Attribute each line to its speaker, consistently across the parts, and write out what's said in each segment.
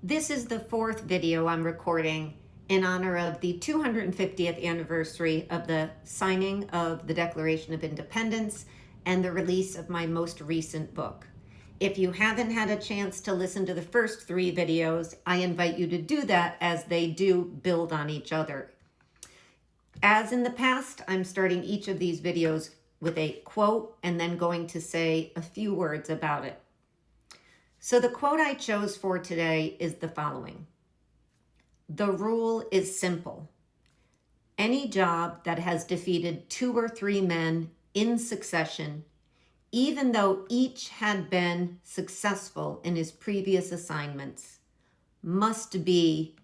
Speaker 1: This is the fourth video I'm recording in honor of the 250th anniversary of the signing of the Declaration of Independence and the release of my most recent book. If you haven't had a chance to listen to the first three videos, I invite you to do that as they do build on each other. As in the past, I'm starting each of these videos with a quote and then going to say a few words about it. So the quote I chose for today is the following. The rule is simple. Any job that has defeated 2 or 3 men in succession, even though each had been successful in his previous assignments, must be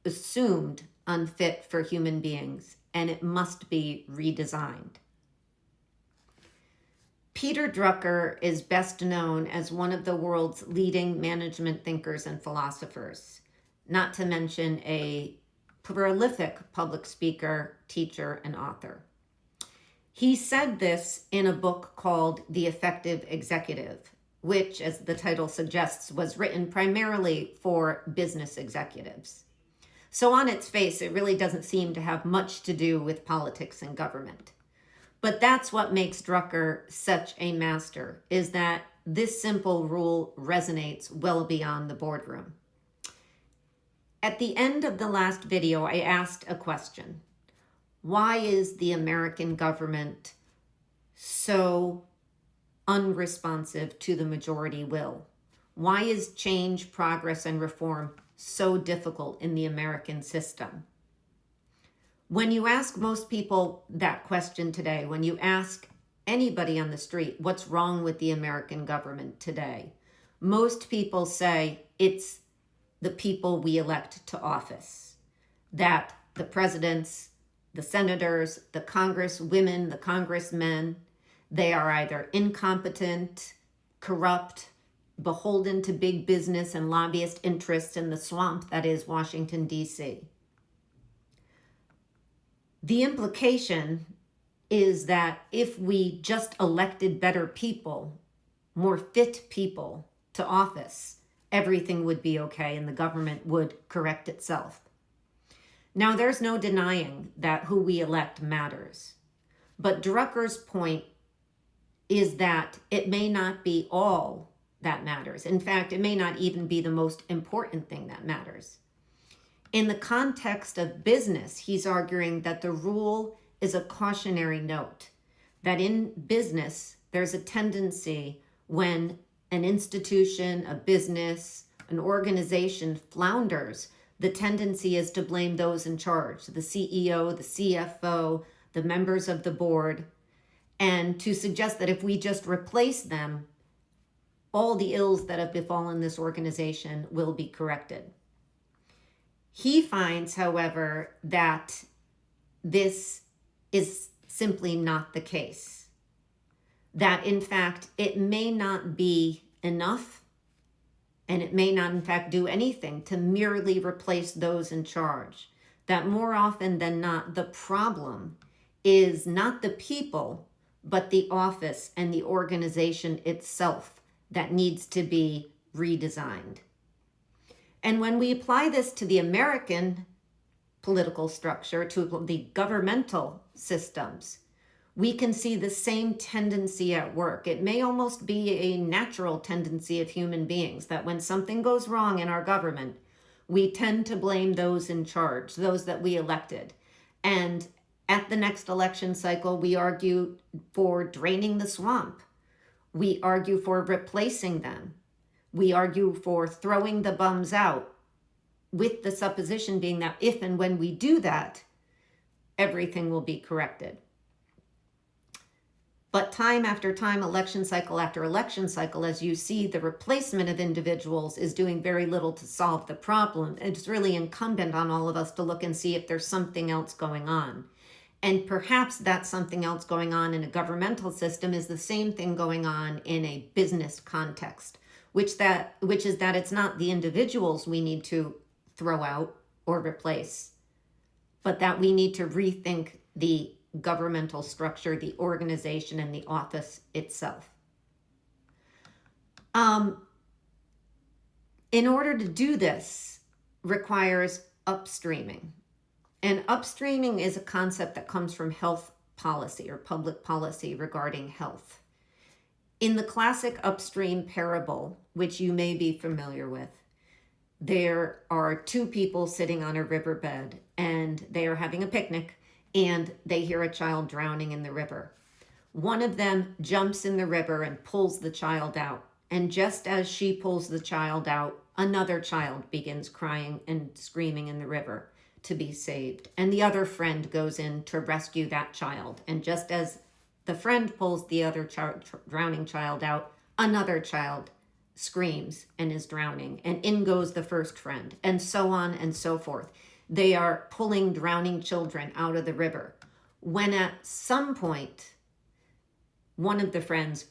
Speaker 1: assumed unfit for human beings, and it must be redesigned. Peter Drucker is best known as one of the world's leading management thinkers and philosophers, not to mention a prolific public speaker, teacher, and author. He said this in a book called The Effective Executive, which, as the title suggests, was written primarily for business executives. So on its face, it really doesn't seem to have much to do with politics and government. But that's what makes Drucker such a master, is that this simple rule resonates well beyond the boardroom. At the end of the last video, I asked a question. Why is the American government so unresponsive to the majority will? Why is change, progress, and reform so difficult in the American system? When you ask most people that question today, when you ask anybody on the street, what's wrong with the American government today? Most people say it's the people we elect to office, that the presidents, the senators, the congresswomen, the congressmen, they are either incompetent, corrupt, beholden to big business and lobbyist interests in the swamp that is Washington, D.C. The implication is that if we just elected better people, more fit people to office, everything would be okay and the government would correct itself. Now, there's no denying that who we elect matters. But Drucker's point is that it may not be all that matters. In fact, it may not even be the most important thing that matters. In the context of business, he's arguing that the rule is a cautionary note, that in business, there's a tendency when an institution, a business, an organization flounders, the tendency is to blame those in charge, the CEO, the CFO, the members of the board, and to suggest that if we just replace them, all the ills that have befallen this organization will be corrected. He finds, however, that this is simply not the case. That, in fact, it may not be enough, and it may not, in fact, do anything to merely replace those in charge. That more often than not, the problem is not the people, but the office and the organization itself that needs to be redesigned. And when we apply this to the American political structure, to the governmental systems, we can see the same tendency at work. It may almost be a natural tendency of human beings that when something goes wrong in our government, we tend to blame those in charge, those that we elected. And at the next election cycle, we argue for draining the swamp. We argue for replacing them. We argue for throwing the bums out, with the supposition being that if and when we do that, everything will be corrected. But time after time, election cycle after election cycle, as you see, the replacement of individuals is doing very little to solve the problem. It's really incumbent on all of us to look and see if there's something else going on. And perhaps that something else going on in a governmental system is the same thing going on in a business context. Which is that it's not the individuals we need to throw out or replace, but that we need to rethink the governmental structure, the organization, and the office itself. In order to do this requires upstreaming. And upstreaming is a concept that comes from health policy or public policy regarding health. In the classic upstream parable, which you may be familiar with, there are two people sitting on a riverbed and they are having a picnic and they hear a child drowning in the river. One of them jumps in the river and pulls the child out. And just as she pulls the child out, another child begins crying and screaming in the river to be saved. And the other friend goes in to rescue that child. And just as the friend pulls the other drowning child out, another child screams and is drowning. And in goes the first friend, and so on and so forth. They are pulling drowning children out of the river. When at some point, one of the friends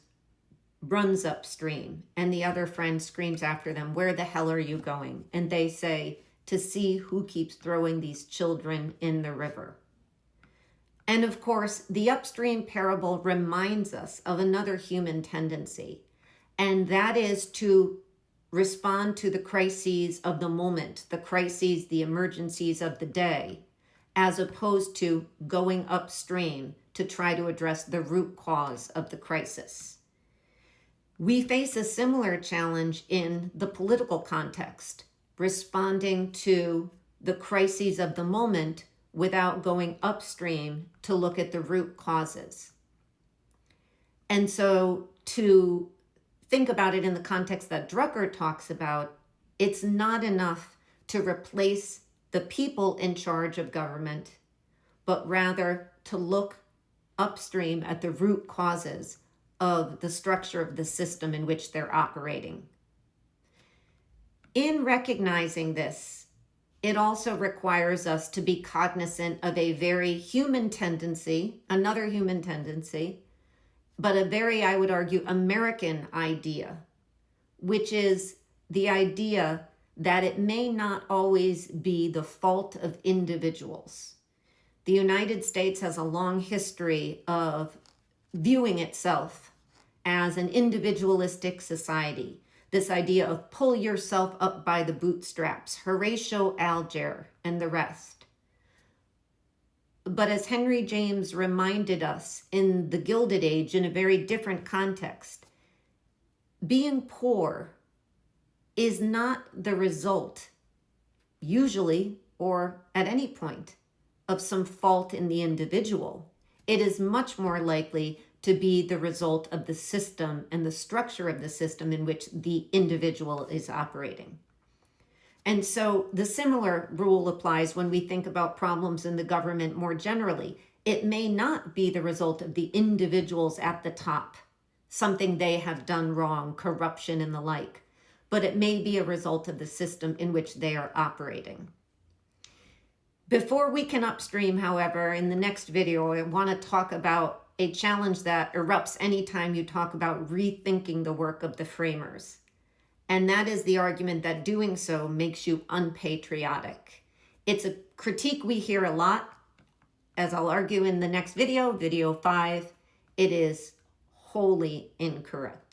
Speaker 1: runs upstream and the other friend screams after them, "Where the hell are you going?" And they say, "To see who keeps throwing these children in the river." And of course, the upstream parable reminds us of another human tendency, and that is to respond to the crises of the moment, the crises, the emergencies of the day, as opposed to going upstream to try to address the root cause of the crisis. We face a similar challenge in the political context, responding to the crises of the moment without going upstream to look at the root causes. And so to think about it in the context that Drucker talks about, it's not enough to replace the people in charge of government, but rather to look upstream at the root causes of the structure of the system in which they're operating. In recognizing this, it also requires us to be cognizant of a very human tendency, another human tendency, but a very, I would argue, American idea, which is the idea that it may not always be the fault of individuals. The United States has a long history of viewing itself as an individualistic society. This idea of pull yourself up by the bootstraps, Horatio Alger and the rest. But as Henry James reminded us in the Gilded Age in a very different context, being poor is not the result, usually or at any point, of some fault in the individual. It is much more likely to be the result of the system and the structure of the system in which the individual is operating. And so the similar rule applies when we think about problems in the government more generally. It may not be the result of the individuals at the top, something they have done wrong, corruption and the like, but it may be a result of the system in which they are operating. Before we can upstream, however, in the next video, I want to talk about a challenge that erupts anytime you talk about rethinking the work of the framers. And that is the argument that doing so makes you unpatriotic. It's a critique we hear a lot. As I'll argue in the next video, video 5, it is wholly incorrect.